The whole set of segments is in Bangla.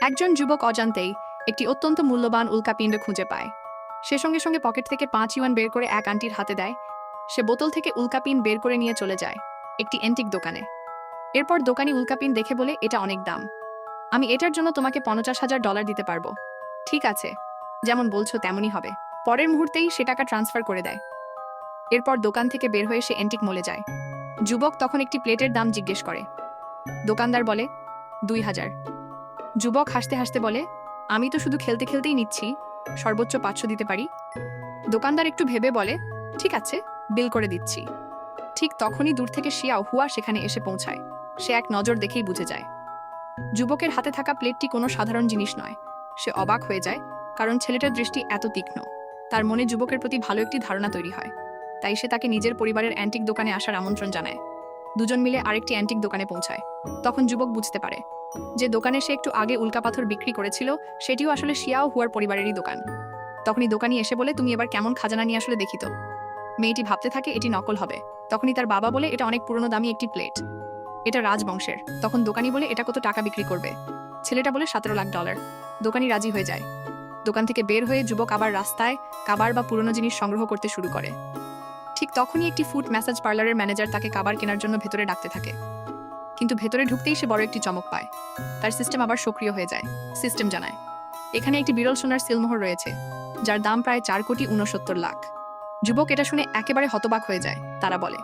একজন যুবক অজান্তেই একটি অত্যন্ত মূল্যবান উল্কাপিণ্ড খুঁজে পায়। সে সঙ্গে সঙ্গে পকেট থেকে 5 ইউয়ান বের করে এক আন্টির হাতে দেয়। সে বোতল থেকে উল্কাপিণ্ড বের করে নিয়ে চলে যায় একটি এন্টিক দোকানে। এরপর দোকানি উল্কাপিণ্ড দেখে বলে, এটা অনেক দাম, আমি এটার জন্য তোমাকে $50,000 দিতে পারবো। ঠিক আছে, যেমন বলছো তেমনই হবে। পরের মুহূর্তেই সে টাকা ট্রান্সফার করে দেয়। এরপর দোকান থেকে বের হয়ে সে এন্টিক মলে যায়। যুবক তখন একটি প্লেটের দাম জিজ্ঞেস করে। দোকানদার বলে 2,000। যুবক হাসতে হাসতে বলে, আমি তো শুধু খেলতে খেলতেই নিচ্ছি, সর্বোচ্চ 500 দিতে পারি। দোকানদার একটু ভেবে বলে, ঠিক আছে, বিল করে দিচ্ছি। ঠিক তখনই দূর থেকে শিয়াও হুয়া সেখানে এসে পৌঁছায়। সে এক নজর দেখেই বুঝে যায় যুবকের হাতে থাকা প্লেটটি কোনো সাধারণ জিনিস নয়। সে অবাক হয়ে যায়, কারণ ছেলেটার দৃষ্টি এত তীক্ষ্ণ। তার মনে যুবকের প্রতি ভালো একটি ধারণা তৈরি হয়। তাই সে তাকে নিজের পরিবারের অ্যান্টিক দোকানে আসার আমন্ত্রণ জানায়। দুজন মিলে আরেকটি অ্যান্টিক দোকানে পৌঁছায়। তখন যুবক বুঝতে পারে যে দোকানে সে একটু আগে উল্কাপাথর বিক্রি করেছিল সেটিও আসলে শিয়াও হুয়ার পরিবারেরই দোকান। তখনই দোকানি এসে বলে, তুমি এবার কেমন খাজানা নিয়ে আসলে দেখি তো। মেয়েটি ভাবতে থাকে এটি নকল হবে। তখনই তার বাবা বলে, এটা অনেক পুরনো দামি একটি প্লেট, এটা রাজবংশের। তখন দোকানি বলে, এটা কত টাকা বিক্রি করবে? ছেলেটা বলে $17 লাখ। দোকানি রাজি হয়ে যায়। দোকান থেকে বের হয়ে যুবক আবার রাস্তায় কাবার বা পুরনো জিনিস সংগ্রহ করতে শুরু করে। ঠিক তখনই একটি ফুড ম্যাসাজ পার্লারের ম্যানেজার তাকে কাবার কেনার জন্য ভেতরে ডাকতে থাকে। কিন্তু ভেতরে ঢুকতেই সে বড় একটি চমক পায়। তার সিস্টেম আবার সক্রিয় হয়ে যায়। সিস্টেম জানায় এখানে একটি বিরল সোনার সিলমোহর রয়েছে, যার দাম প্রায় 4,69,00,000। যুবক এটা শুনে একেবারে হতবাক হয়ে যায়। তারা বলে,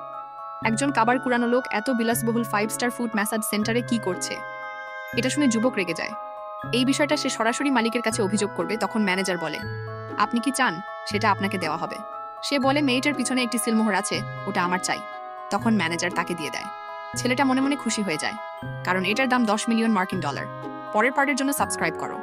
একজন কাবার কুড়ানো লোক এত বিলাসবহুল 5 স্টার ফুড ম্যাসাজ সেন্টারে কি করছে? এটা শুনে যুবক রেগে যায়। এই বিষয়টা সে সরাসরি মালিকের কাছে অভিযোগ করবে। তখন ম্যানেজার বলে, আপনি কি চান সেটা আপনাকে দেওয়া হবে। সে বলে, মেয়েটার পিছনে একটি সিলমোহর আছে, ওটা আমার চাই। তখন ম্যানেজার তাকে দিয়ে দেয়। ছেলেটা মনে মনে খুশি হয়ে যায়, কারণ এটার দাম $10 মিলিয়ন। পরের পার্টের জন্য সাবস্ক্রাইব করো।